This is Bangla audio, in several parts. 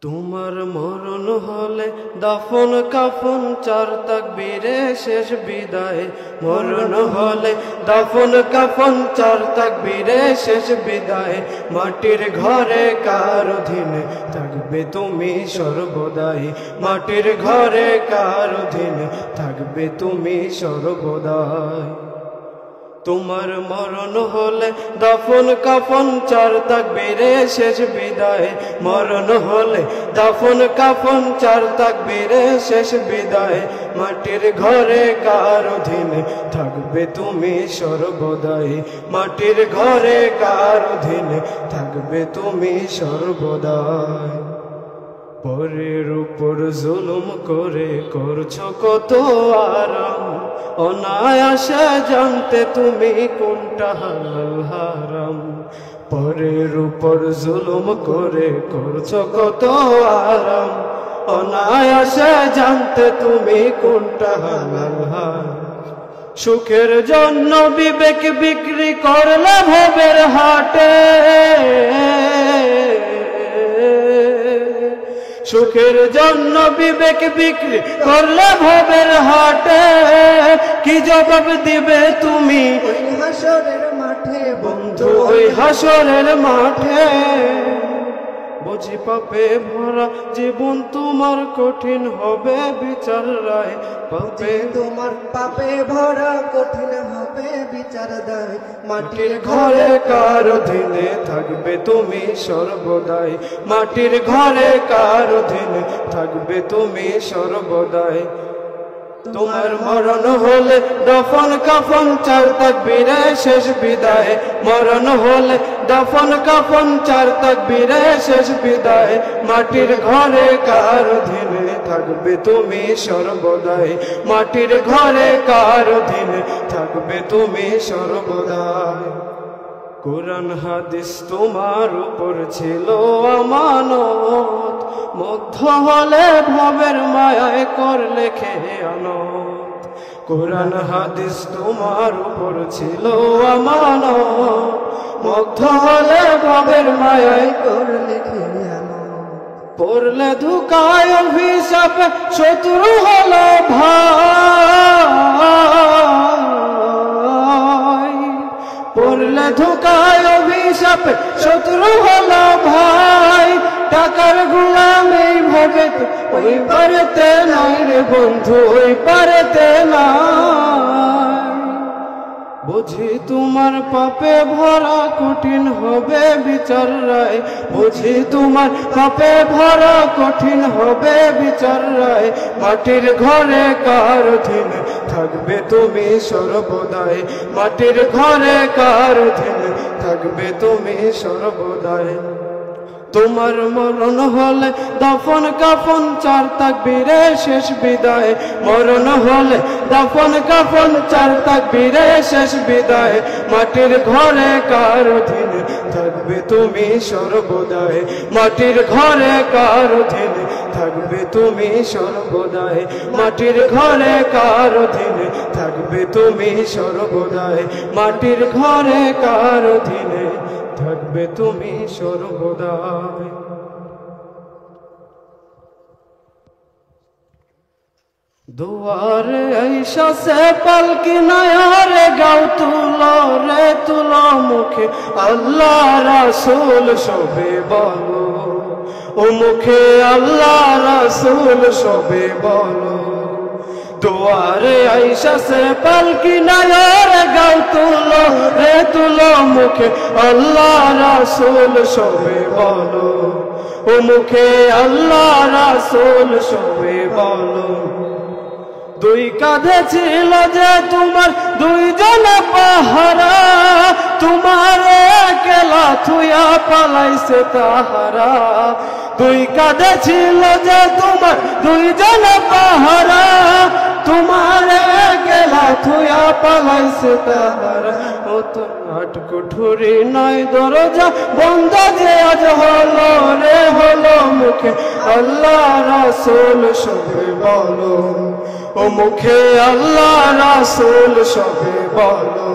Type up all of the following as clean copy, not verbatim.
তোমার মরণ হলে দাফন কাফন চার তাকবীরে শেষ বিদায়। মরণ হলে দাফন কাফন চার তাকবীরে শেষ বিদায়। মাটির ঘরে কার অধীনে থাকবে তুমি সর্বদাই। মাটির ঘরে কার অধীনে থাকবে তুমি সর্বদাই। তোমার মরণ হলে দাফন কাফন চার তাকবীরে শেষ বিদায়। মরণ হলে দাফন কাফন চার তাকবীরে শেষ বিদায়। মাটির ঘরে কার অধীনে থাকবে তুমি সর্বদাই। মাটির ঘরে কার অধীনে থাকবে তুমি সর্বদাই। পরের উপর জুলুম করে করছো কত আরাম, অনায়াসে জানতে তুমি কোনটা হালাল হারাম। পরের উপর জুলুম করে করছো কত আরাম, অনায়াসে জানতে তুমি কোনটা হালাল হারাম। সুখের জন্য বিবেক বিক্রি করলে ভবের হাটে, সুখের জন্য বিবেক বিক্রি করলে ভবের হাটে। কি জবাব দিবে তুমি ওই হাসরের মাঠে বন্ধু, ওই হাসরের মাঠে। বুঝি পাপে ভরা জীবন তোমার কঠিন হবে বিচার রায়। পাপে তোমার পাপে ভরা কঠিন হবে বিচার দায়। মাটির ঘরে কার অধীনে থাকবে তুমি সর্বদাই। মাটির ঘরে কার অধীনে থাকবে তুমি সর্বদাই। তোমার মরণ হলে দাফন কাফন চার তাকবীরে শেষ বিদায়। মরণ হলে দাফন কাফন চার তাকবীরে শেষ বিদায়। মাটির ঘরে কার অধীনে থাকবে তুমি সর্বদাই। মাটির ঘরে কার অধীনে থাকবে তুমি সর্বদাই। কোরআন হাদিস তোমার উপর ছিল আমানত, মুগ্ধ হলে ভবের মায়ায় করলে খেয়ানত। কোরআন হাদিস তোমার উপর ছিল আমানত, মুগ্ধ হলে ভবের মায়ায় করলে খেয়ানত। পড়লে ধোঁকায় অভিশাপ শত্রু হলো ভাই। পড়লে ধোঁকায় অভিশাপ শত্রু হলো ভাই। টাকার গোলাম এই ভাবে ওই পারেতে নাই রে বন্ধু, ওই পারেতে নাই। বুঝি তোমার পাপে ভরা কঠিন হবে বিচার রায়। বুঝি তোমার পাপে ভরা কঠিন হবে বিচার রায়। মাটির ঘরে কার অধীনে থাকবে তুমি সর্বদাই। মাটির ঘরে কার অধীনে থাকবে তুমি সর্বদাই। তোমার মরণ হলে দাফন কাফন চার তাকবীরে শেষ বিদায়। মরণ হলে দাফন কাফন চার তাকবীরে শেষ বিদায়। মাটির ঘরে কার অধীনে থাকবে তুমি সর্বদাই। মাটির ঘরে কার অধীনে থাকবে তুমি সর্বদাই। মাটির ঘরে কার অধীনে থাকবে তুমি সর্বদাই। মাটির ঘরে কার অধীনে থাকবে তুমি সর্বদাই। দুয়ারে আইসা সে পালকি নয়ারে গাও তুলো রে তুলো মুখে আল্লাহ রাসূল সবে বলো। ও মুখে আল্লাহ রাসূল সবে বলো। দুয়ারে আইসা সে পালকি নয়ারে গাও তুলো রে তুলো মুখে আল্লাহ রাসূল সবে বলো। ও মুখে আল্লাহ রাসূল সবে বলো। দুই কাঁধে ছিল যে তোমার দুইজন পাহারা, তোমার একলা থুয়া পালাইছে তাহারা। দুই কাঁধে ছিল যে তোমার দুইজন পাহারা, তোমার একলা থুয়া পালাইছে তাহারা। ও তো আট কুঠুরি নয় দরজা বন্ধ যে আজ হলো রে হলো। মুখে আল্লাহ রাসূল সবে বলো। ও মুখে আল্লাহ রাসূল সবে বলো।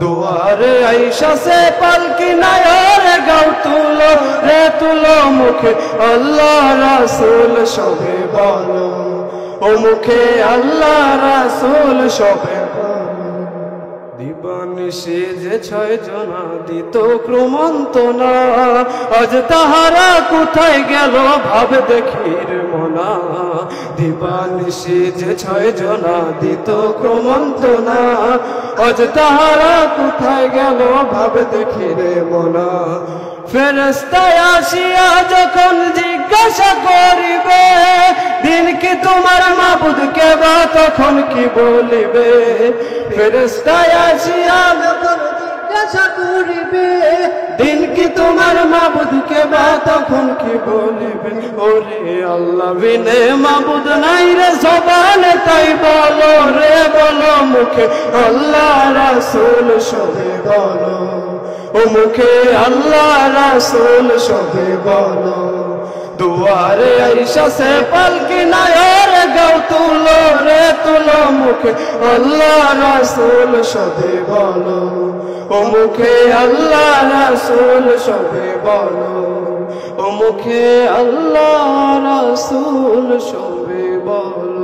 দুয়ারে আইসা সে পালকি নায়রে গাও তুলো রে তুলো মুখে আল্লাহ রাসূল সবে বলো ও মুখে আল্লাহ রাসূল সবে দিবানিশি যে 6 জনা দিত ক্রমন্তনা আজ তাহারা কোথায় গেল ভাব দেখির মনা দিবানিশি যে 6 জনা দিত ক্রমন্তনা আজ তাহারা কোথায় গেল ভাব দেখির মনা ফেরেশতায় আসিয়া যখন জিজ্ঞাসা করিবে দিন কি তোমার মাবুদ কে বা তখন কি বলিবে ফেরেশতায় আসিয়া যখন জিজ্ঞাসা করিবে দিন কি তোমার মাবুদ কে বা তখন কি বলিবে ওরে আল্লাহ বিনে মাবুদ নাই রে জবানে তাই বলো রে বলো মুখে আল্লাহ রাসূল সবে বলো ও মুখে আল্লাহ রাসূল সবে বলো দুয়ারে আইসা সে পালকি নায়রে গাও তুলো রে তুলো মুখে আল্লাহ রাসূল সবে বলো ও মুখে আল্লাহ রাসূল সবে বলো ও মুখে আল্লাহ রাসূল সবে বলো